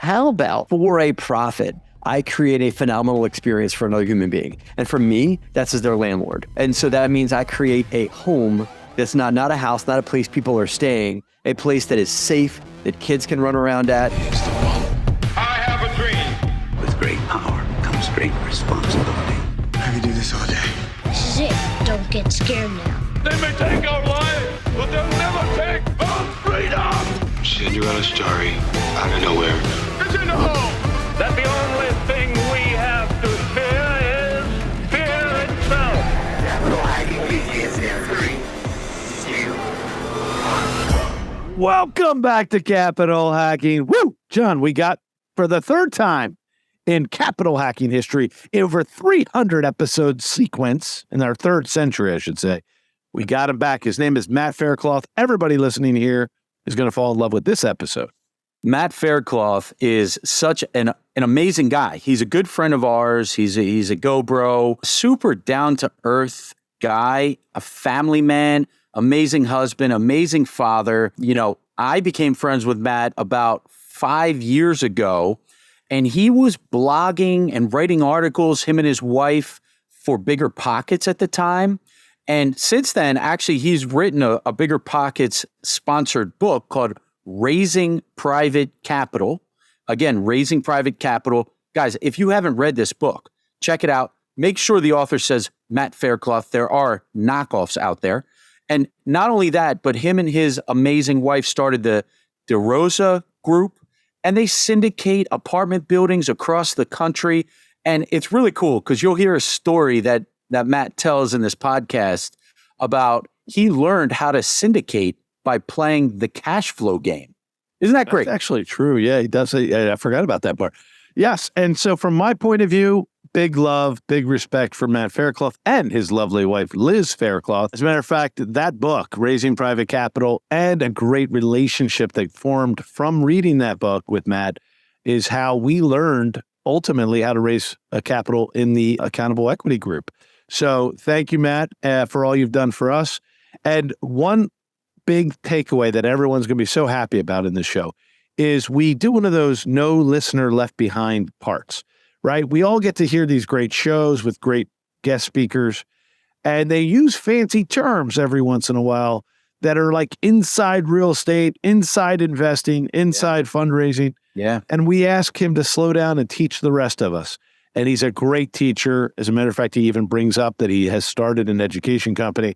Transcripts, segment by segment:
how about for a profit, I create a phenomenal experience for another human being? And for me, that's as their landlord. And so that means I create a home that's not a house, not a place people are staying, a place that is safe, that kids can run around at. I have a dream. With great power comes great responsibility. I can do this all day. This is it. Don't get scared now. They may take our lives, but they'll never take our freedom. Cinderella's story out of nowhere. It's in the home. That the only thing we have to fear is fear itself. Welcome back to Capital Hacking. Woo! John, we got, for the third time in capital hacking history, over 300 episode sequence, in our third century, I should say. We got him back. His name is Matt Faircloth. Everybody listening here is going to fall in love with this episode. Matt Faircloth is such an amazing guy. He's a good friend of ours. He's a go-bro, super down-to-earth guy, a family man, amazing husband, amazing father. You know, I became friends with Matt about 5 years ago, and he was blogging and writing articles, him and his wife, for Bigger Pockets at the time. And since then, actually, he's written a Bigger Pockets sponsored book called Raising Private Capital. Again, Raising Private Capital. Guys, if you haven't read this book, check it out. Make sure the author says Matt Faircloth. There are knockoffs out there. And not only that, but him and his amazing wife started the DeRosa Group, and they syndicate apartment buildings across the country. And it's really cool because you'll hear a story that Matt tells in this podcast about he learned how to syndicate by playing the cash flow game. Isn't that great? That's actually true. Yeah, he does. I forgot about that part. Yes. And so from my point of view, big love, big respect for Matt Faircloth and his lovely wife, Liz Faircloth. As a matter of fact, that book, Raising Private Capital, and a great relationship that formed from reading that book with Matt is how we learned ultimately how to raise a capital in the Accountable Equity Group. So thank you, Matt, for all you've done for us. And one big takeaway that everyone's going to be so happy about in this show is we do one of those no listener left behind parts, right? We all get to hear these great shows with great guest speakers, and they use fancy terms every once in a while that are like inside real estate, inside investing, inside fundraising. Yeah. And we ask him to slow down and teach the rest of us. And he's a great teacher. As a matter of fact, he even brings up that he has started an education company.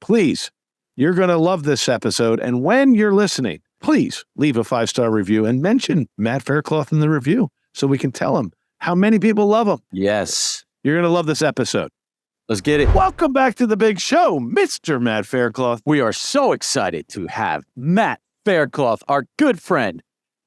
Please, you're going to love this episode. And when you're listening, please leave a 5-star review and mention Matt Faircloth in the review so we can tell him how many people love him. Yes. You're going to love this episode. Let's get it. Welcome back to the big show, Mr. Matt Faircloth. We are so excited to have Matt Faircloth, our good friend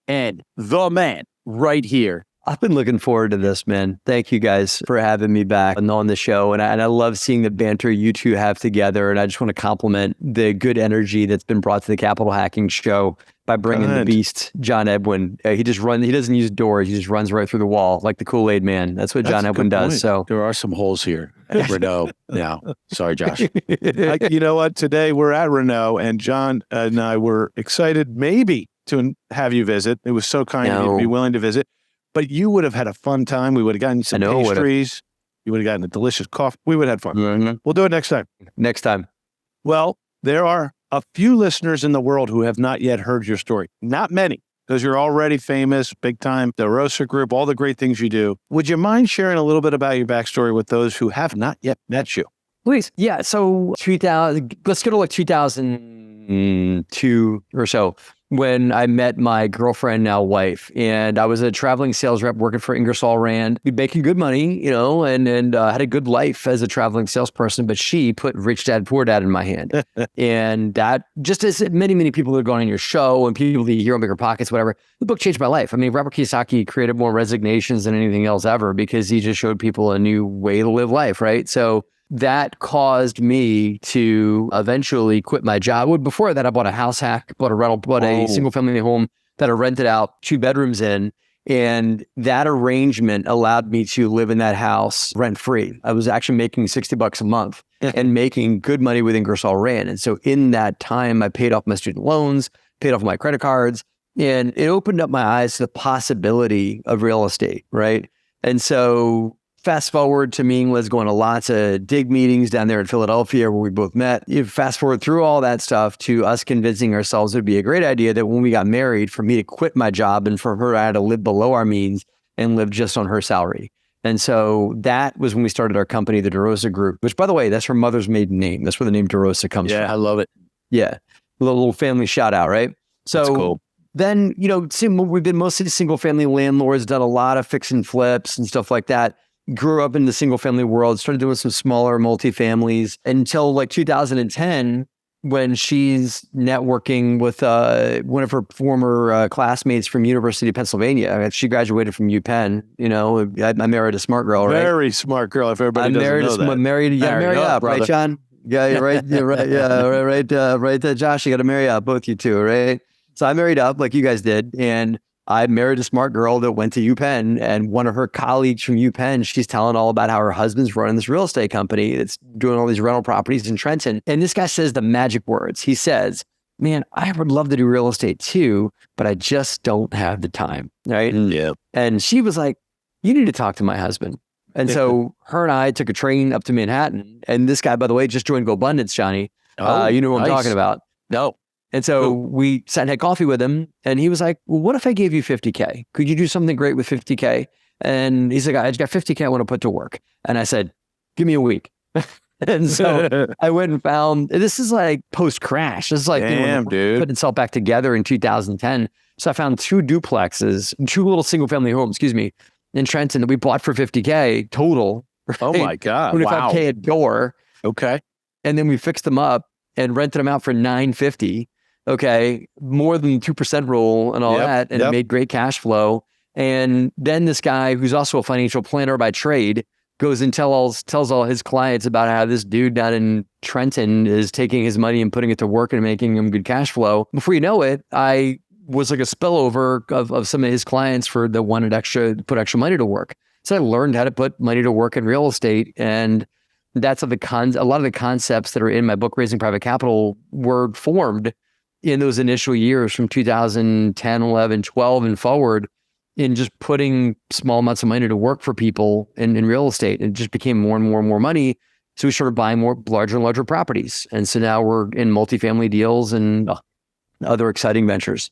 and the man right here. I've been looking forward to this, man. Thank you guys for having me back on the show. And I love seeing the banter you two have together. And I just want to compliment the good energy that's been brought to the Capital Hacking Show by bringing the beast, John Edwin. He doesn't use doors. He just runs right through the wall like the Kool-Aid man. That's what John Edwin does. Point. So there are some holes here at Renault now. Sorry, Josh. You know what? Today we're at Renault, and John and I were excited maybe to have you visit. It was so kind of you to be willing to visit. But you would have had a fun time. We would have gotten some pastries. You would have gotten a delicious coffee. We would have had fun. Mm-hmm. We'll do it next time. Next time. Well, there are a few listeners in the world who have not yet heard your story. Not many, because you're already famous, big time, the DeRosa Group, all the great things you do. Would you mind sharing a little bit about your backstory with those who have not yet met you? Please. Yeah. So let's go to like 2002 or so, when I met my girlfriend, now wife, and I was a traveling sales rep working for Ingersoll Rand, making good money, you know, and had a good life as a traveling salesperson, but she put Rich Dad, Poor Dad in my hand. And that, just as many people that have gone on your show and people that you hear on Bigger Pockets, whatever, the book changed my life. I mean, Robert Kiyosaki created more resignations than anything else ever because he just showed people a new way to live life, right? So that caused me to eventually quit my job. Well, before that, I bought a house hack, bought a single family home that I rented out 2 bedrooms in. And that arrangement allowed me to live in that house rent free. I was actually making $60 a month and making good money with Ingersoll Rand. And so in that time, I paid off my student loans, paid off my credit cards, And it opened up my eyes to the possibility of real estate, right? And so fast forward to me was going to lots of dig meetings down there in Philadelphia where we both met. You fast forward through all that stuff to us convincing ourselves it would be a great idea that when we got married, for me to quit my job and for her, I had to live below our means and live just on her salary. And so that was when we started our company, the DeRosa Group, which, by the way, that's her mother's maiden name. That's where the name DeRosa comes from. I love it. Yeah. A little family shout out, right? So That's cool. Then, we've been mostly single family landlords, done a lot of fix and flips and stuff like that. Grew up in the single family world, started doing some smaller multifamilies until like 2010, when she's networking with one of her former classmates from University of Pennsylvania. She graduated from UPenn. I married a smart girl, right? Very smart girl. If everybody doesn't know that. You gotta marry up, right, John? Yeah, you're right. You're right. Yeah, right. Josh, you got to marry up, both you two, right? So I married up like you guys did, and I married a smart girl that went to UPenn, and one of her colleagues from UPenn, she's telling all about how her husband's running this real estate company that's doing all these rental properties in Trenton. And this guy says the magic words. He says, man, I would love to do real estate too, but I just don't have the time, right? Yeah. And she was like, you need to talk to my husband. And so her and I took a train up to Manhattan. And this guy, by the way, just joined GoBundance, Johnny. You know what I'm talking about. No. And so we sat and had coffee with him, and he was like, well, what if I gave you 50K? Could you do something great with 50K? And he's like, I just got 50K I want to put to work. And I said, give me a week. And so I went and found, this is like post-crash. This is like, damn, dude, put itself back together in 2010. So I found two little single-family homes, in Trenton that we bought for 50K total. Right? Oh my God. 25K a door. Okay. And then we fixed them up and rented them out for $950. Okay. More than the 2% rule and all that. And it made great cash flow. And then this guy, who's also a financial planner by trade, goes and tells all his clients about how this dude down in Trenton is taking his money and putting it to work and making him good cash flow. Before you know it, I was like a spillover of some of his clients that wanted put extra money to work. So I learned how to put money to work in real estate. And that's how a lot of the concepts that are in my book, Raising Private Capital, were formed in those initial years from 2010, 11, 12 and forward, in just putting small amounts of money to work for people in real estate. It just became more and more and more money. So we started buying more larger and larger properties. And so now we're in multifamily deals and other exciting ventures.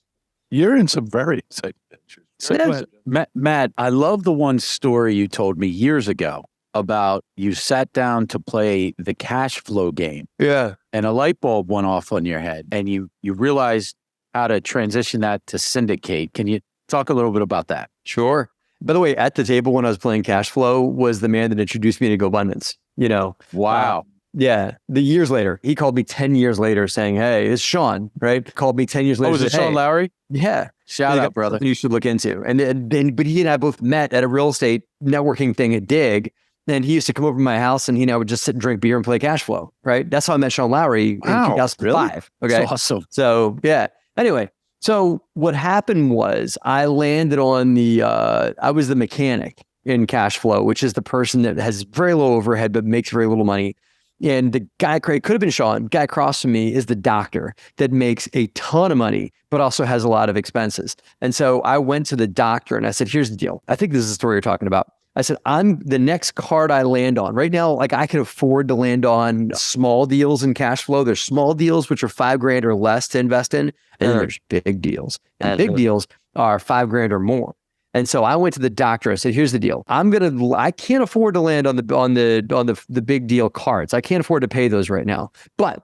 You're in some very exciting ventures. So Matt, I love the one story you told me years ago about you sat down to play the cash flow game. Yeah. And a light bulb went off on your head and you realized how to transition that to syndicate. Can you talk a little bit about that? Sure. By the way, at the table when I was playing cash flow was the man that introduced me to GoBundance. Wow. Yeah. The years later, he called me 10 years later saying, hey, it's Sean, right? Called me 10 years later. Oh, was it Sean Lowry? Yeah. Shout out, brother. You should look into. But he and I both met at a real estate networking thing at Dig. And he used to come over to my house and he and I would just sit and drink beer and play cash flow, right? That's how I met Sean Lowry in 2005. Really? Okay. That's awesome. So yeah. Anyway, so what happened was I landed on I was the mechanic in cash flow, which is the person that has very low overhead but makes very little money. And the guy, could have been Sean, guy across from me is the doctor that makes a ton of money, but also has a lot of expenses. And so I went to the doctor and I said, here's the deal. I think this is the story you're talking about. I said, I'm the next card I land on. Right now, like I can afford to land on small deals in cash flow. There's small deals, which are $5,000 or less to invest in. And then there's big deals. And big deals are $5,000 or more. And so I went to the doctor. I said, here's the deal. I can't afford to land on the big deal cards. I can't afford to pay those right now, but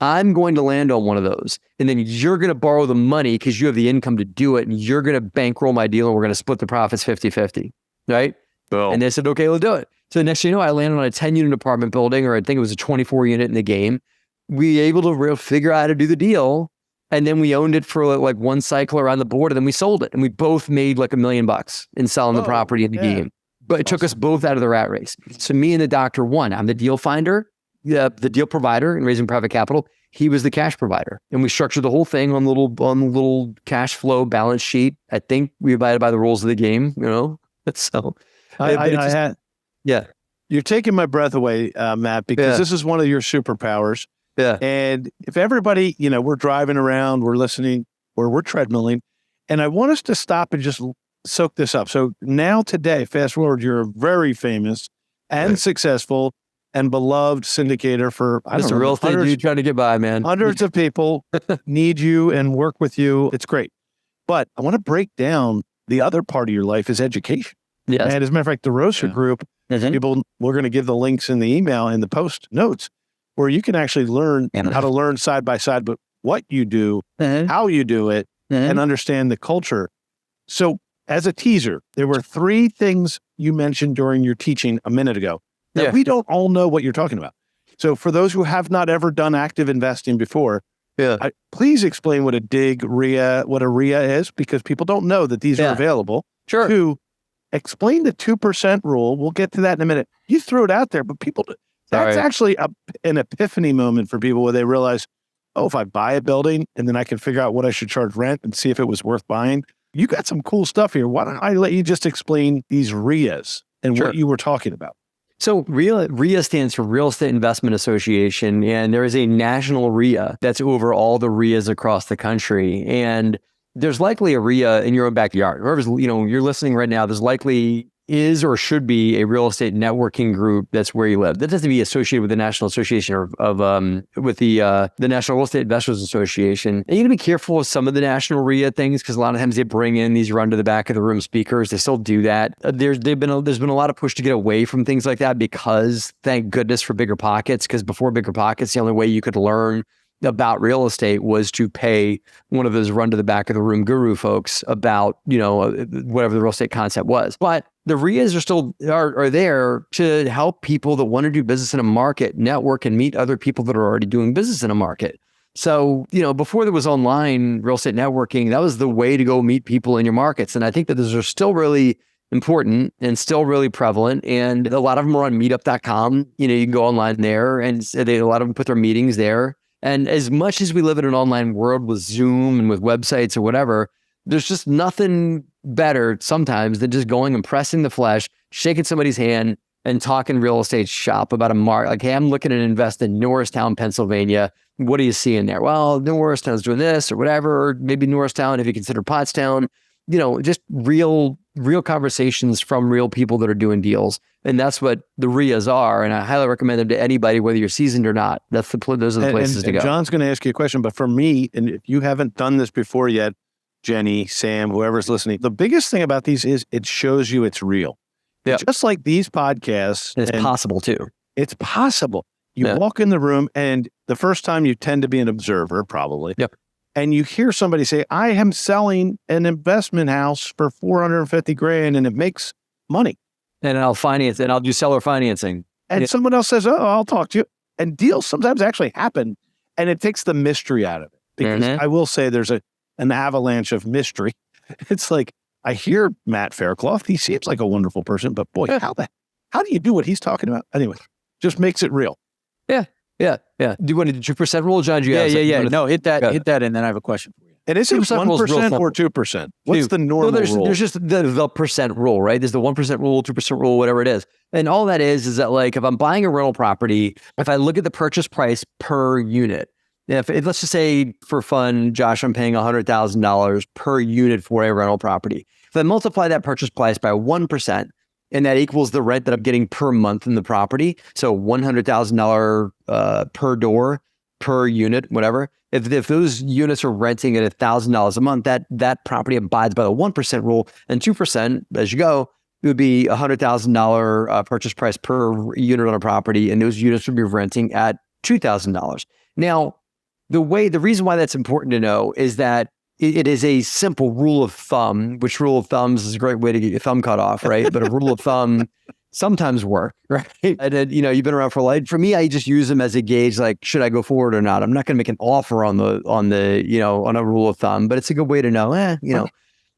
I'm going to land on one of those. And then you're going to borrow the money because you have the income to do it. And you're going to bankroll my deal and we're going to split the profits 50-50. Right. Boom. And they said, okay, we'll do it. So the next thing you know, I landed on a 10-unit apartment building, or I think it was a 24-unit in the game. We were able to figure out how to do the deal. And then we owned it for like one cycle around the board, and then we sold it. And we both made like $1 million in selling the property in the game. But it took us both out of the rat race. So me and the doctor won. I'm the deal finder, the deal provider in Raising Private Capital. He was the cash provider. And we structured the whole thing on the little cash flow balance sheet. I think we abided by the rules of the game, So you're taking my breath away, Matt, because this is one of your superpowers. Yeah. And if everybody, we're driving around, we're listening, or we're treadmilling, And I want us to stop and just soak this up. So now today, fast forward, you're a very famous and successful and beloved syndicator for Just a real estate dude trying to get by, man. hundreds of people need you and work with you. It's great. But I want to break down the other part of your life is education. Yes. And as a matter of fact, the Roaster Group, people, we're going to give the links in the email in the post notes where you can actually learn how to learn side by side, but what you do, how you do it, and understand the culture. So as a teaser, there were 3 things you mentioned during your teaching a minute ago that we don't all know what you're talking about. So for those who have not ever done active investing before, please explain what a DIG, RIA, what a RIA is, because people don't know that these are available. Sure. 2, explain the 2% rule. We'll get to that in a minute. You threw it out there, but people, that's actually an epiphany moment for people where they realize, oh, if I buy a building and then I can figure out what I should charge rent and see if it was worth buying. You got some cool stuff here. Why don't I let you just explain these RIAs and what you were talking about? So RIA stands for Real Estate Investment Association, and there is a national RIA that's over all the RIAs across the country. And there's likely a RIA in your own backyard. Whoever's, you're listening right now, there's likely is or should be a real estate networking group that's where you live. That doesn't be associated with the National Association with the National Real Estate Investors Association. And you got to be careful with some of the national RIA things because a lot of times they bring in these run to the back of the room speakers. They still do that. There's been a lot of push to get away from things like that because thank goodness for Bigger Pockets, because before Bigger Pockets, the only way you could learn about real estate was to pay one of those run to the back of the room guru folks about, whatever the real estate concept was. But the RIAs are still are there to help people that want to do business in a market, network and meet other people that are already doing business in a market. So, before there was online real estate networking, that was the way to go meet people in your markets. And I think that those are still really important and still really prevalent. And a lot of them are on meetup.com. You can go online there and a lot of them put their meetings there. And as much as we live in an online world with Zoom and with websites or whatever, there's just nothing better sometimes than just going and pressing the flesh, shaking somebody's hand and talking real estate shop about a market. Like, hey, I'm looking to invest in Norristown, Pennsylvania. What do you see in there? Well, Norristown's doing this or whatever, or maybe Norristown if you consider Pottstown. Just real conversations from real people that are doing deals. And that's what the RIAs are. And I highly recommend them to anybody, whether you're seasoned or not. Those are the places to go. John's going to ask you a question, but for me, and if you haven't done this before yet, Jenny, Sam, whoever's listening, the biggest thing about these is it shows you it's real. Yeah. Just like these podcasts. And it's possible too. It's possible. You walk in the room and the first time you tend to be an observer, probably. Yep. And you hear somebody say, I am selling an investment house for $450,000 and it makes money. And I'll finance it. I'll do seller financing. And someone else says, oh, I'll talk to you. And deals sometimes actually happen. And it takes the mystery out of it. Because I will say there's an avalanche of mystery. It's like, I hear Matt Faircloth. He seems like a wonderful person, but boy, how do you do what he's talking about? Anyway, just makes it real. Yeah. Do you want to do 2% rule, John? Yeah. No, hit that, and then I have a question for you. And is it 1% or 2%? What's the normal rule? There's just the percent rule, right? There's the 1% rule, 2% rule, whatever it is. And all that is that like, if I'm buying a rental property, if I look at the purchase price per unit, let's just say for fun, Josh, I'm paying $100,000 per unit for a rental property. If I multiply that purchase price by 1%, and that equals the rent that I'm getting per month in the property. So $100,000 per door, per unit, whatever. If those units are renting at $1,000 a month, that property abides by the 1% rule, and 2% as you go, it would be $100,000 purchase price per unit on a property, and those units would be renting at $2,000. Now, the reason why that's important to know is that it is a simple rule of thumb, which rule of thumbs is a great way to get your thumb cut off, right? But a rule of thumb sometimes work, right? And you've been around for a while. For me, I just use them as a gauge, like, should I go forward or not? I'm not going to make an offer on a rule of thumb, but it's a good way to know,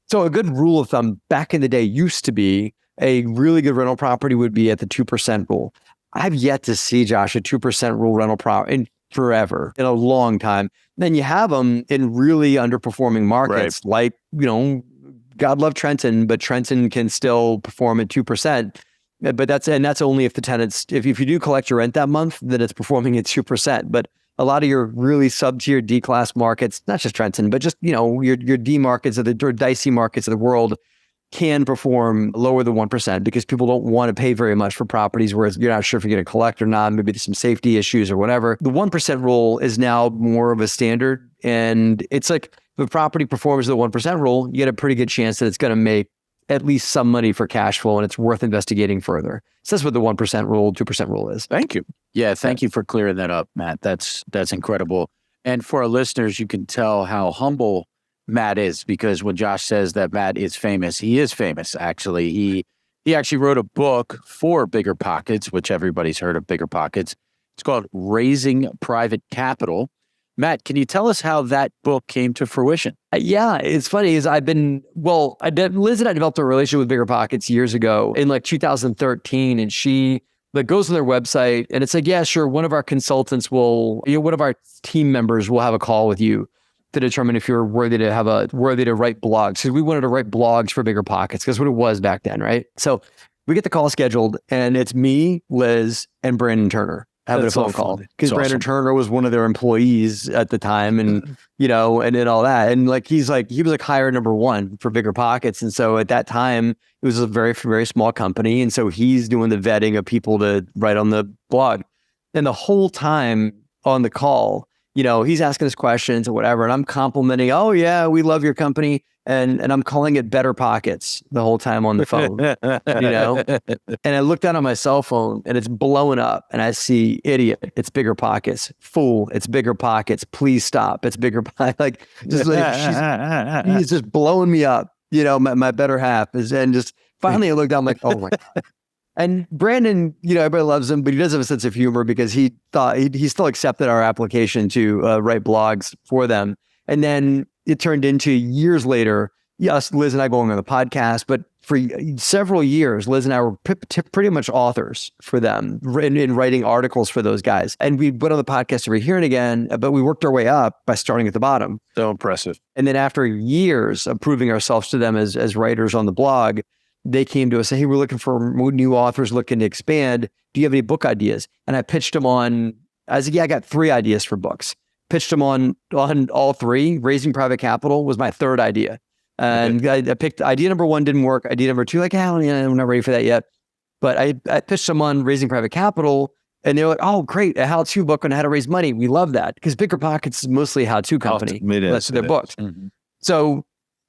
So a good rule of thumb back in the day used to be a really good rental property would be at the 2% rule. I've yet to see, Josh, a 2% rule rental property forever, in a long time. Then you have them in really underperforming markets, like, God love Trenton, but Trenton can still perform at 2%. But that's only if the tenants, if you do collect your rent that month, then it's performing at 2%. But a lot of your really sub-tier D-class markets, not just Trenton, but just, your D markets or dicey markets of the world can perform lower than 1% because people don't want to pay very much for properties where you're not sure if you're going to collect or not. Maybe there's some safety issues or whatever. The 1% rule is now more of a standard. And it's like if a property performs the 1% rule, you get a pretty good chance that it's going to make at least some money for cash flow and it's worth investigating further. So that's what the 1% rule, 2% rule is. Thank you. Yeah, thank you for clearing that up, Matt. That's incredible. And for our listeners, you can tell how humble Matt is, because when Josh says that Matt is famous, he is famous, actually. He actually wrote a book for Bigger Pockets, which everybody's heard of Bigger Pockets. It's called Raising Private Capital. Matt, can you tell us how that book came to fruition? Yeah, it's funny is Liz and I developed a relationship with Bigger Pockets years ago in like 2013, and she goes on their website and it's like, yeah, sure, one of our consultants one of our team members will have a call with you to determine if you're worthy to write blogs. Because we wanted to write blogs for Bigger Pockets, because what it was back then, right? So we get the call scheduled, and it's me, Liz, and Brandon Turner having a phone call, because Brandon Turner was one of their employees at the time, and and then all that, and he was hire number one for Bigger Pockets, and so at that time it was a very, very small company, and so he's doing the vetting of people to write on the blog, and the whole time on the call, he's asking us questions or whatever, and I'm complimenting, oh yeah, we love your company. And I'm calling it Better Pockets the whole time on the phone, And I look down on my cell phone and it's blowing up, and I see idiot, it's Bigger Pockets. Fool, it's Bigger Pockets. Please stop, it's Bigger Pockets. He's just blowing me up. My better half is, and just finally I look down, I'm like, oh my God. And Brandon, everybody loves him, but he does have a sense of humor, because he thought he still accepted our application to write blogs for them. And then it turned into years later, yes, Liz and I going on the podcast, but for several years, Liz and I were pretty much authors for them in writing articles for those guys. And we went on the podcast every here and again, but we worked our way up by starting at the bottom. So impressive. And then after years of proving ourselves to them as writers on the blog, they came to us and, hey, we're looking for new authors looking to expand. Do you have any book ideas? And I pitched them on, I said, yeah, I got 3 ideas for books. Pitched them on all 3. Raising Private Capital was my 3rd idea. And I picked idea number 1 didn't work. Idea number 2, I'm not ready for that yet. But I pitched them on Raising Private Capital, and they're like, oh, great, a how-to book on how to raise money. We love that, because Bigger Pockets is mostly a how-to company. That's their books. Mm-hmm. So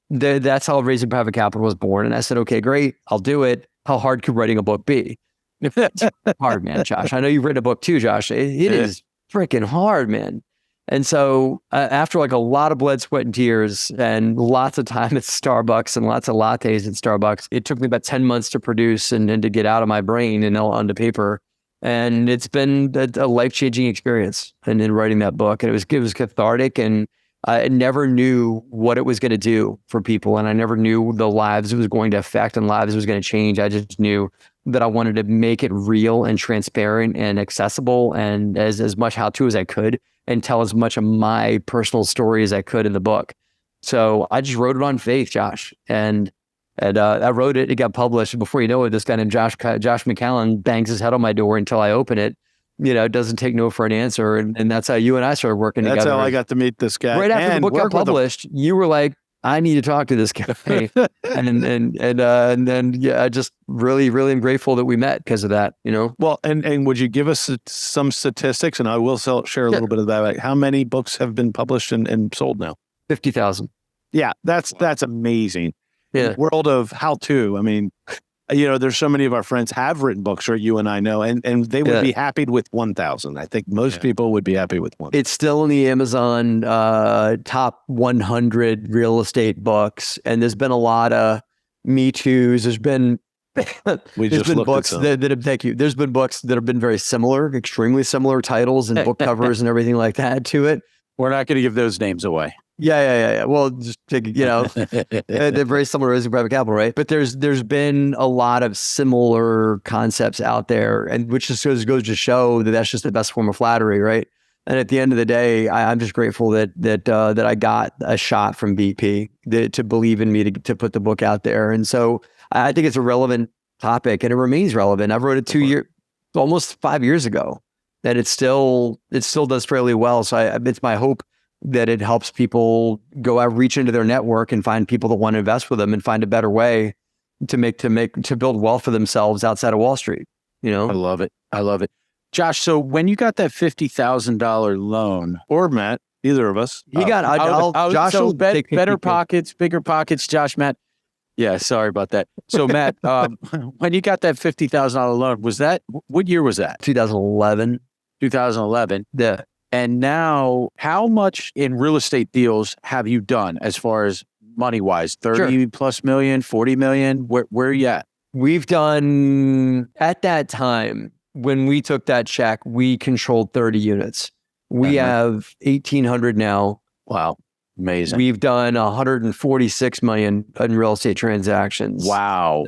that's how Raising Private Capital was born. And I said, okay, great, I'll do it. How hard could writing a book be? It's hard, man, Josh. I know you've written a book too, Josh. It is freaking hard, man. And so after a lot of blood, sweat, and tears, and lots of time at Starbucks and lots of lattes at Starbucks, it took me about 10 months to produce and to get out of my brain and onto paper. And it's been a life-changing experience in writing that book. And it was cathartic, and I never knew what it was going to do for people. And I never knew the lives it was going to affect and lives it was going to change. I just knew that I wanted to make it real and transparent and accessible, and as much how-to as I could, and tell as much of my personal story as I could in the book. So I just wrote it on faith, Josh. And I wrote it, it got published. Before you know it, this guy named Josh McCallan bangs his head on my door until I open it. Doesn't take no for an answer. And that's how you and I started working together. That's how I got to meet this guy. Right after the book got published, you were like, I need to talk to this guy. and then I just really, really am grateful that we met because of that, Well, and would you give us some statistics? And I will share a little bit of that. Like, how many books have been published and sold now? 50,000. Yeah, that's amazing. Yeah. World of how-to. I mean, there's so many of our friends have written books, or you and I know, and they would be happy with 1,000. I think most people would be happy with 1. It's still in the Amazon top 100 real estate books, and there's been a lot of Me Too's. There's been books that have, thank you. There's been books that have been very similar, extremely similar titles and book covers and everything like that to it. We're not going to give those names away. Yeah. Well, just they're very similar to Raising Private Capital, right? But there's been a lot of similar concepts out there, and which just goes to show that that's just the best form of flattery, right? And at the end of the day, I'm just grateful that I got a shot from BP to believe in me to put the book out there, and so I think it's a relevant topic, and it remains relevant. I wrote it almost 5 years ago. and it still does fairly well. So it's my hope that it helps people go out, reach into their network and find people that want to invest with them and find a better way to build wealth for themselves outside of Wall Street. I love it. I love it. Josh, so when you got that $50,000 loan, Or Matt, either of us. He got Josh so will take better pockets, bigger pockets, Josh, Matt. Yeah, sorry about that. So Matt, when you got that $50,000 loan, what year was that? 2011. 2011. Yeah. And now, how much in real estate deals have you done as far as money wise? 30 plus million, 40 million? Where are you at? We've done, at that time, when we took that check, we controlled 30 units. We have 1,800 now. Wow. Amazing. We've done 146 million in real estate transactions. Wow.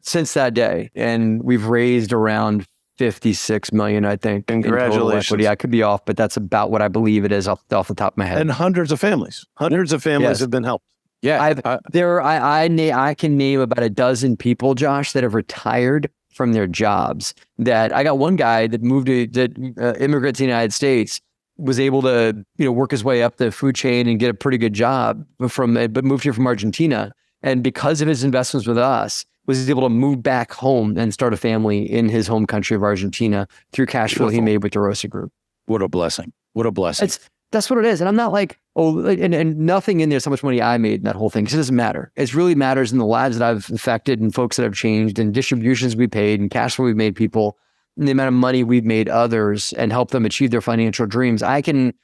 Since that day. And we've raised around 56 million, I think. Congratulations. In total equity. I could be off, but that's about what I believe it is off the top of my head. And hundreds of families have been helped. Yeah. I can name about a dozen people, Josh, that have retired from their jobs. That I got one guy that immigrated to the United States, was able to work his way up the food chain and get a pretty good job but moved here from Argentina, and because of his investments with us, was able to move back home and start a family in his home country of Argentina through cash flow he made with the Rosa Group. What a blessing! What a blessing! That's what it is. And I'm not like, and nothing in there's how much money I made in that whole thing, because it doesn't matter. It really matters in the lives that I've affected and folks that have changed and distributions we paid and cash flow we've made people and the amount of money we've made others and helped them achieve their financial dreams. I can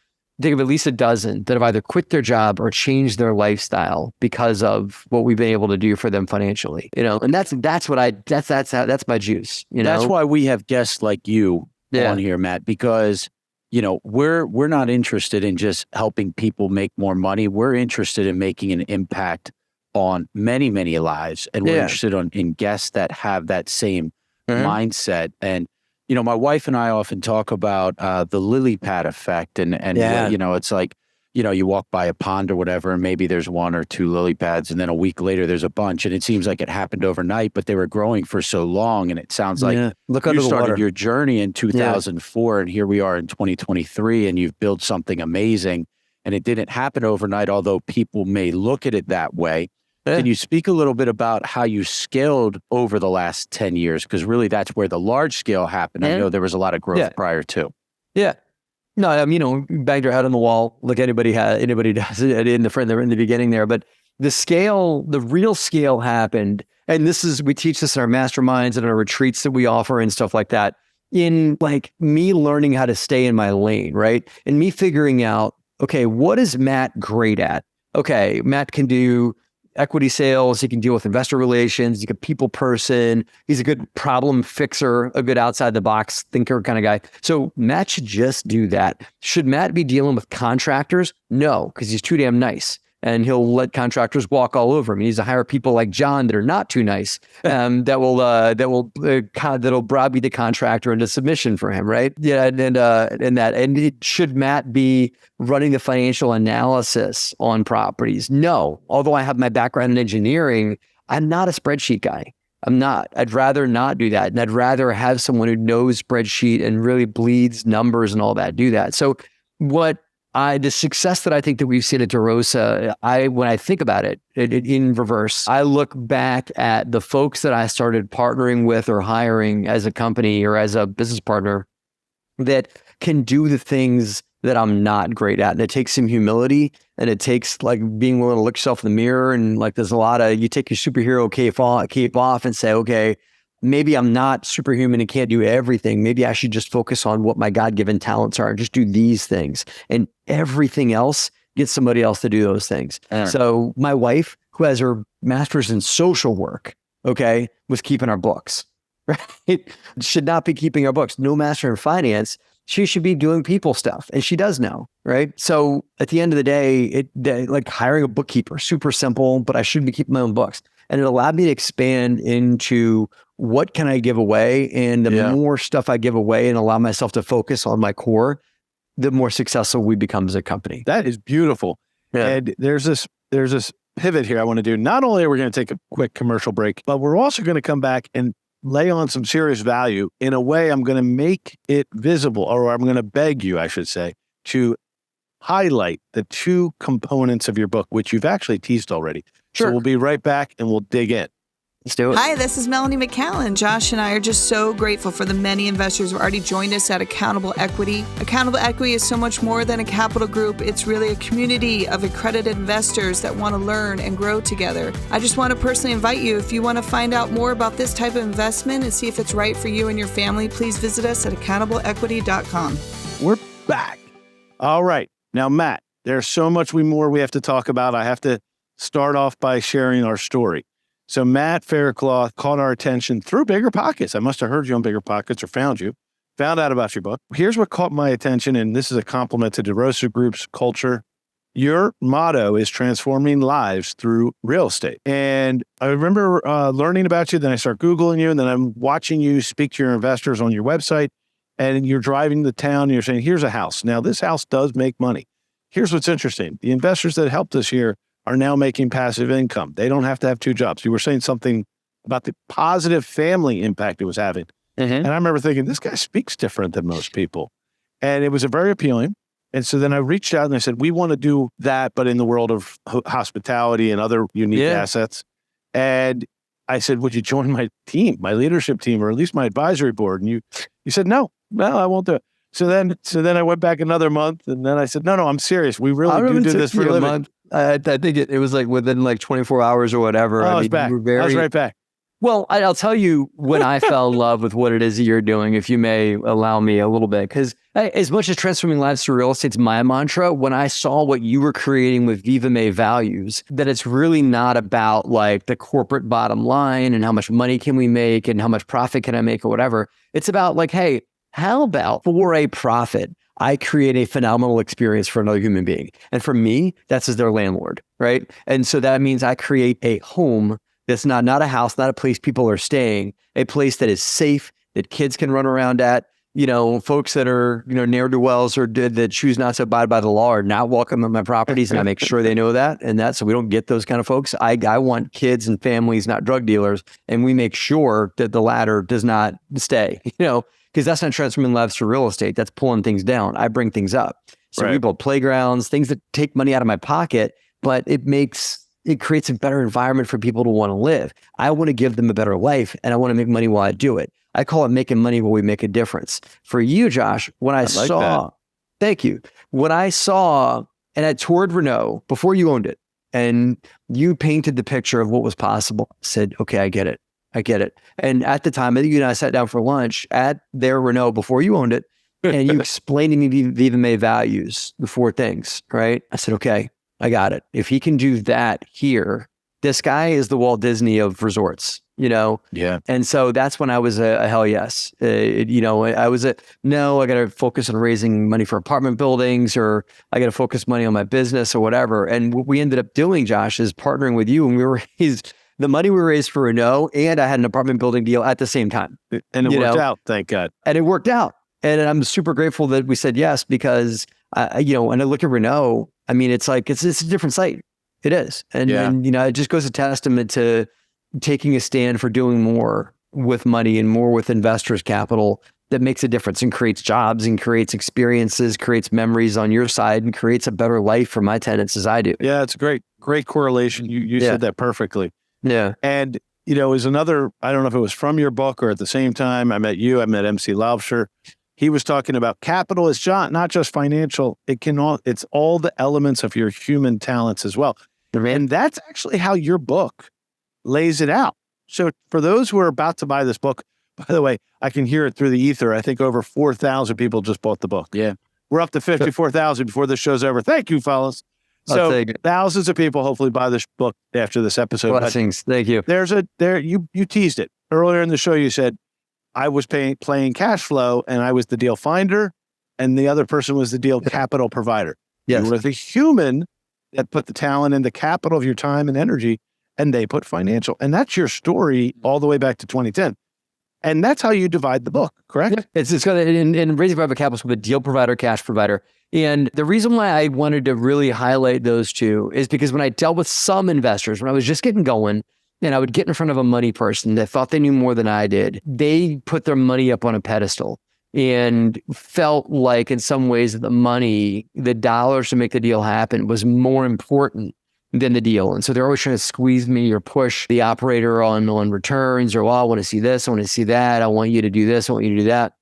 think of at least a dozen that have either quit their job or changed their lifestyle because of what we've been able to do for them financially, and that's my juice. That's why we have guests like you on here, Matt, because we're not interested in just helping people make more money. We're interested in making an impact on many, many lives. And we're interested in guests that have that same mindset. And, my wife and I often talk about the lily pad effect. And it's like, you walk by a pond or whatever, and maybe there's one or two lily pads, and then a week later there's a bunch. And it seems like it happened overnight, but they were growing for so long. And it sounds like you started your journey in 2004, and here we are in 2023, and you've built something amazing. And it didn't happen overnight, although people may look at it that way. Can you speak a little bit about how you scaled over the last 10 years? Because really that's where the large scale happened. I know there was a lot of growth prior to. Yeah. No, banged your head on the wall like anybody does in the beginning there. But the real scale happened. And we teach this in our masterminds and our retreats that we offer and stuff like that, in like me learning how to stay in my lane, right? And me figuring out, okay, what is Matt great at? Okay, Matt can do equity sales. He can deal with investor relations. He's a people person. He's a good problem fixer, a good outside the box thinker kind of guy. So Matt should just do that. Should Matt be dealing with contractors? No, because he's too damn nice. And he'll let contractors walk all over him. He needs to hire people like John that are not too nice, that'll browbeat the contractor into submission for him, right? Yeah, and should Matt be running the financial analysis on properties? No. Although I have my background in engineering, I'm not a spreadsheet guy. I'm not. I'd rather not do that, and I'd rather have someone who knows spreadsheet and really bleeds numbers and all that do that. So the success that I think that we've seen at DeRosa, when I think about it in reverse, I look back at the folks that I started partnering with or hiring as a company or as a business partner that can do the things that I'm not great at. And it takes some humility, and it takes like being willing to look yourself in the mirror. And like, there's a lot of, you take your superhero cape off and say, okay, maybe I'm not superhuman and can't do everything. Maybe I should just focus on what my God-given talents are and just do these things. And everything else, get somebody else to do those things. So my wife, who has her master's in social work, was keeping our books, right? Should not be keeping our books. No master in finance. She should be doing people stuff. And she does now, right? So at the end of the day, like hiring a bookkeeper, super simple, but I shouldn't be keeping my own books. And it allowed me to expand into what can I give away? And the more stuff I give away and allow myself to focus on my core, the more successful we become as a company. That is beautiful. Yeah. And there's this pivot here I want to do. Not only are we going to take a quick commercial break, but we're also going to come back and lay on some serious value. In a way, I'm going to make it visible, or I'm going to beg you, I should say, to highlight the two components of your book, which you've actually teased already. Sure. So we'll be right back and we'll dig in. Let's do it. Hi, this is Melanie McCallan. Josh and I are just so grateful for the many investors who have already joined us at Accountable Equity. Accountable Equity is so much more than a capital group. It's really a community of accredited investors that want to learn and grow together. I just want to personally invite you, if you want to find out more about this type of investment and see if it's right for you and your family, please visit us at accountableequity.com. We're back. All right. Now, Matt, there's so much more we have to talk about. I have to start off by sharing our story. So Matt Faircloth caught our attention through Bigger Pockets. I must have heard you on Bigger Pockets or found out about your book. Here's what caught my attention, and this is a compliment to DeRosa Group's culture. Your motto is transforming lives through real estate. And I remember learning about you, then I start Googling you, and then I'm watching you speak to your investors on your website, and you're driving the town, and you're saying, here's a house. Now, this house does make money. Here's what's interesting. The investors that helped us here are now making passive income. They don't have to have two jobs. You were saying something about the positive family impact it was having. And I remember thinking, this guy speaks different than most people. And it was very appealing. And so then I reached out and I said, we want to do that, but in the world of hospitality and other unique assets. And I said, would you join my team, my leadership team, or at least my advisory board? And you said, no, I won't do it. So then I went back another month, and then I said, no, I'm serious. We really do this for a living. I think it was like within like 24 hours or whatever. I was back. I was right back. Well, I'll tell you when I fell in love with what it is that you're doing, if you may allow me a little bit, because as much as transforming lives through real estate's my mantra, when I saw what you were creating with Viva May values, that it's really not about like the corporate bottom line and how much money can we make and how much profit can I make or whatever. It's about like, hey, how about for a profit, I create a phenomenal experience for another human being. And for me, that's as their landlord, right? And so that means I create a home that's not a house, not a place people are staying, a place that is safe, that kids can run around at. You know, folks that are, ne'er-do-wells or that choose not to abide by the law are not welcome at my properties, and I make sure they know that. And that, so we don't get those kind of folks. I want kids and families, not drug dealers, and we make sure that the latter does not stay, because that's not transforming lives through real estate. That's pulling things down. I bring things up. So we build playgrounds, things that take money out of my pocket, but it creates a better environment for people to want to live. I want to give them a better life, and I want to make money while I do it. I call it making money while we make a difference. For you, Josh, when I saw, thank you. When I saw, and I toured Renault before you owned it, and you painted the picture of what was possible, I said, okay, I get it. And at the time, I think you and I sat down for lunch at their Renault before you owned it, and you explained to me Viva May values, the 4 things, right? I said, okay, I got it. If he can do that here, this guy is the Walt Disney of resorts, Yeah. And so that's when I was a hell yes. I was no, I got to focus on raising money for apartment buildings, or I got to focus money on my business or whatever. And what we ended up doing, Josh, is partnering with you, and we raised the money we raised for Renault, and I had an apartment building deal at the same time. And it worked out, thank God. And it worked out. And I'm super grateful that we said yes, because, when I look at Renault, I mean, it's like, it's a different site. It is. And it just goes a testament to taking a stand for doing more with money and more with investors' capital that makes a difference and creates jobs and creates experiences, creates memories on your side, and creates a better life for my tenants as I do. Yeah, it's a great correlation. You said that perfectly. Yeah. And, is another, I don't know if it was from your book or at the same time, I met MC Laubscher. He was talking about capital is not just financial. It's all the elements of your human talents as well. And that's actually how your book lays it out. So for those who are about to buy this book, by the way, I can hear it through the ether. I think over 4,000 people just bought the book. Yeah. We're up to 54,000 before this show's over. Thank you, fellas. So thousands of people hopefully buy this book after this episode. Blessings. Thank you. You teased it. Earlier in the show, you said, I was playing cash flow, and I was the deal finder, and the other person was the deal capital provider. Yes. You were the human that put the talent and the capital of your time and energy, and they put financial. And that's your story all the way back to 2010. And that's how you divide the book, correct? Yeah. It's got in raising private capital with a deal provider, cash provider. And the reason why I wanted to really highlight those two is because when I dealt with some investors, when I was just getting going, and I would get in front of a money person that thought they knew more than I did. They put their money up on a pedestal and felt like in some ways that the money, the dollars to make the deal happen was more important than the deal. And so they're always trying to squeeze me or push the operator on returns, or, well, I want to see this, I want to see that, I want you to do this, I want you to do that.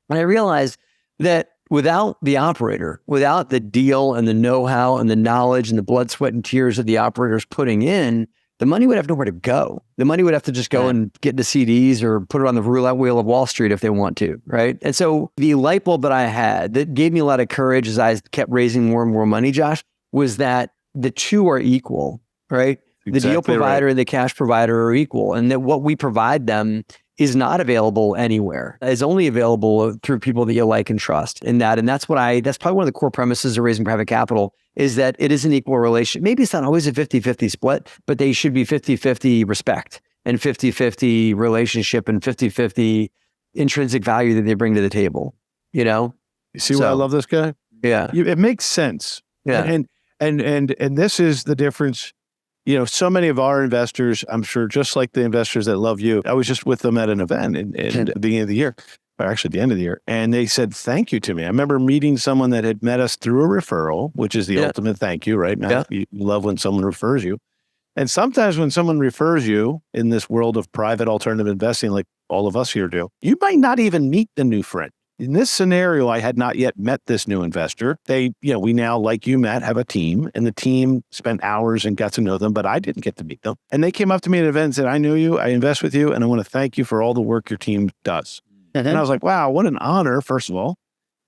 And I realized that without the operator, without the deal and the know-how and the knowledge and the blood, sweat, and tears that the operator's putting in, the money would have nowhere to go. The money would have to just go and get into CDs or put it on the roulette wheel of Wall Street if they want to, right? And so the light bulb that I had that gave me a lot of courage as I kept raising more and more money, Josh, was that the two are equal, right? The deal provider and the cash provider are equal, and that what we provide them is not available anywhere. It's only available through people that you like and trust in that. And that's probably one of the core premises of raising private capital, is that it is an equal relation. Maybe it's not always a 50-50 split, but they should be 50-50 respect and 50-50 relationship and 50-50 intrinsic value that they bring to the table, you know? You see why I love this guy? Yeah. It makes sense. Yeah. And this is the difference. You know, so many of our investors, I'm sure, just like the investors that love you, I was just with them at an event at the beginning of the year, or actually the end of the year, and they said thank you to me. I remember meeting someone that had met us through a referral, which is the ultimate thank you, right, Matt? You love when someone refers you. And sometimes when someone refers you in this world of private alternative investing, like all of us here do, you might not even meet the new friend. In this scenario, I had not yet met this new investor. We now, like you, Matt, have a team, and the team spent hours and got to know them, but I didn't get to meet them. And they came up to me at an event and said, I knew you, I invest with you, and I want to thank you for all the work your team does. And I was like, wow, what an honor, first of all.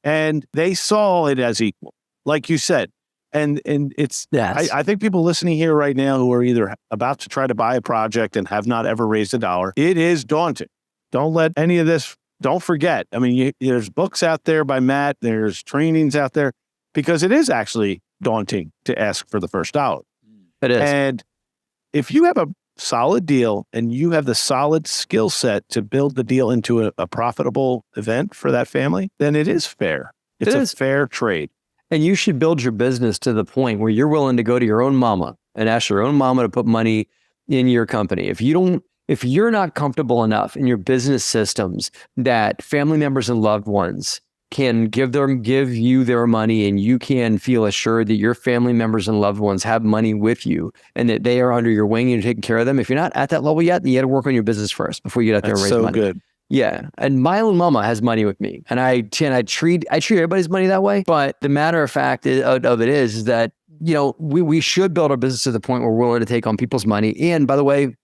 And they saw it as equal, like you said. And it's, I think people listening here right now who are either about to try to buy a project and have not ever raised a dollar, it is daunting. Don't let any of this. Don't forget, I mean, there's books out there by Matt, there's trainings out there, because it is actually daunting to ask for the first dollar. It is. And if you have a solid deal and you have the solid skill set to build the deal into a profitable event for that family, then it is fair. It's a fair trade. And you should build your business to the point where you're willing to go to your own mama and ask your own mama to put money in your company. If you're not comfortable enough in your business systems that family members and loved ones can give you their money, and you can feel assured that your family members and loved ones have money with you and that they are under your wing and you're taking care of them, if you're not at that level yet, then you got to work on your business first before you get out there and raise money. That's so good. Yeah. And my own mama has money with me, and I treat everybody's money that way. But the matter of fact of it is that, we should build our business to the point where we're willing to take on people's money. And by the way,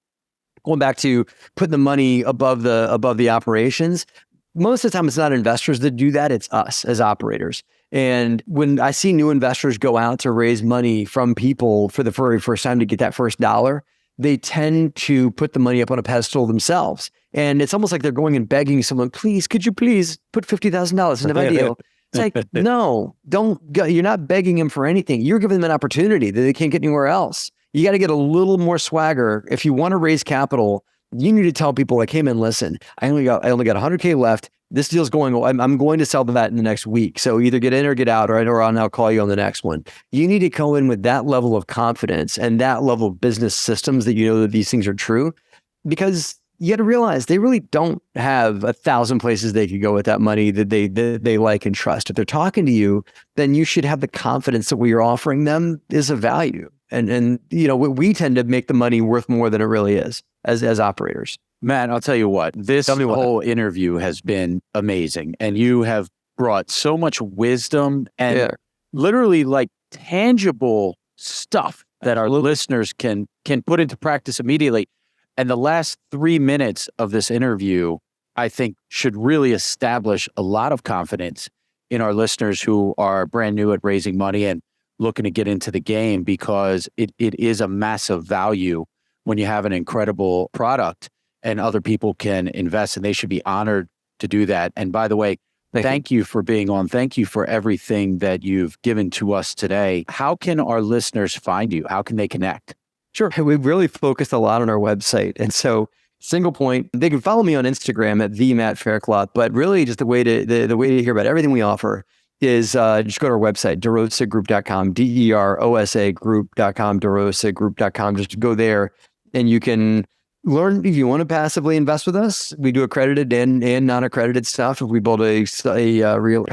going back to putting the money above the operations, most of the time it's not investors that do that, it's us as operators. And when I see new investors go out to raise money from people for the very first time to get that first dollar, they tend to put the money up on a pedestal themselves. And it's almost like they're going and begging someone, please, could you please put $50,000 into my deal? It's like, no, don't go. You're not begging them for anything. You're giving them an opportunity that they can't get anywhere else. You got to get a little more swagger. If you want to raise capital, you need to tell people, like, hey man, listen, I only got $100K left. This deal's going, I'm going to sell that in the next week. So either get in or get out, or I'll call you on the next one. You need to go in with that level of confidence and that level of business systems that you know that these things are true, because you got to realize they really don't have 1,000 places they could go with that money that they like and trust. If they're talking to you, then you should have the confidence that what you're offering them is of value. And we tend to make the money worth more than it really is as operators. Matt, I'll tell you what, this whole interview has been amazing. And you have brought so much wisdom and literally like tangible stuff that our listeners can put into practice immediately. And the last 3 minutes of this interview, I think, should really establish a lot of confidence in our listeners who are brand new at raising money and looking to get into the game, because it is a massive value when you have an incredible product and other people can invest, and they should be honored to do that. And by the way, thank you for being on. Thank you for everything that you've given to us today. How can our listeners find you? How can they connect? Sure. We've really focused a lot on our website. And so, single point, they can follow me on Instagram at @Faircloth, but really just the way to hear about everything we offer is just go to our website, derosagroup.com, DEROSA group.com, derosagroup.com. Just go there and you can learn if you want to passively invest with us. We do accredited and non-accredited stuff. If we build a real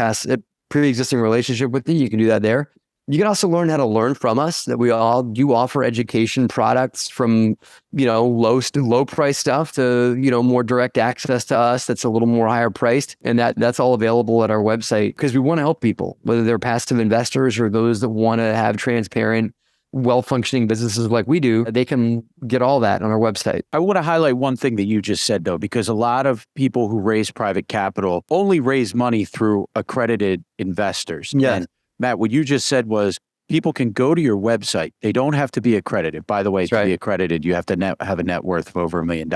pre-existing relationship with you, you can do that there. You can also learn how to learn from us, that we all do offer education products from, low price stuff to, more direct access to us that's a little more higher priced. And that's all available at our website because we want to help people, whether they're passive investors or those that want to have transparent, well-functioning businesses like we do. They can get all that on our website. I want to highlight one thing that you just said, though, because a lot of people who raise private capital only raise money through accredited investors. Yeah. And Matt, what you just said was people can go to your website. They don't have to be accredited. By the way, to be accredited, you have to have a net worth of over $1 million.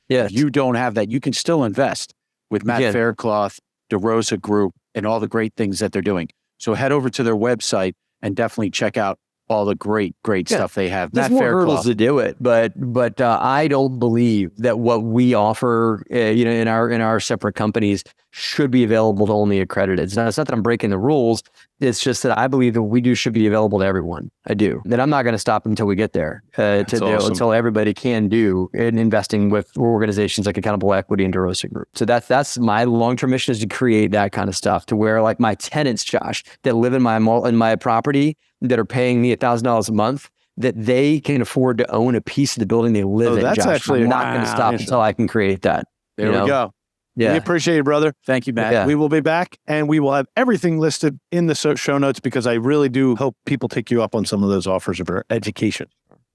Yes. If you don't have that, you can still invest with Matt Faircloth, DeRosa Group, and all the great things that they're doing. So head over to their website and definitely check out all the great stuff they have. There's Matt more hurdles to do it, but I don't believe that what we offer, in our separate companies should be available to only accredited. It's not that I'm breaking the rules. It's just that I believe that what we do should be available to everyone. I do. That I'm not going to stop until we get there. Until everybody can do in investing with organizations like Accountable Equity and DeRosa Group. So that's my long-term mission, is to create that kind of stuff to where, like, my tenants, Josh, that live in my property, that are paying me $1,000 a month, that they can afford to own a piece of the building they live in. That's Josh. actually I'm not going to stop until I can create that. There we go. Yeah. We appreciate it, brother. Thank you, Matt. Yeah. We will be back, and we will have everything listed in the show notes, because I really do hope people take you up on some of those offers of education.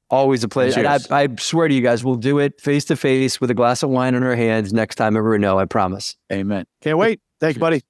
Always a pleasure. Cheers. And I swear to you guys, we'll do it face to face with a glass of wine in our hands next time ever we know. I promise. Amen. Can't wait. Thank you, buddy.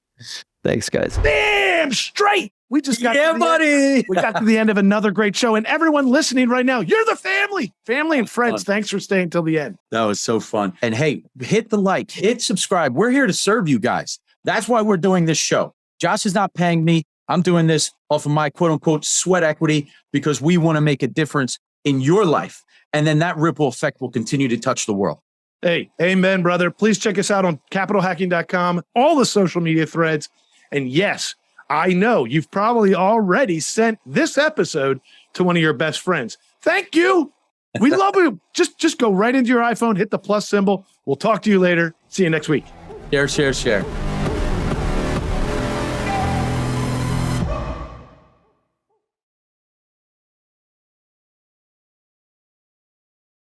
Thanks, guys. Damn straight. We just got buddy. We got to the end of another great show, and everyone listening right now, you're the family and friends. Thanks for staying till the end. That was so fun. And hey, hit the like, hit subscribe. We're here to serve you guys. That's why we're doing this show. Josh is not paying me. I'm doing this off of my quote unquote sweat equity, because we want to make a difference in your life. And then that ripple effect will continue to touch the world. Hey, amen, brother. Please check us out on capitalhacking.com, all the social media threads. And yes, I know you've probably already sent this episode to one of your best friends. Thank you. We love you. Just go right into your iPhone, hit the plus symbol. We'll talk to you later. See you next week. Share.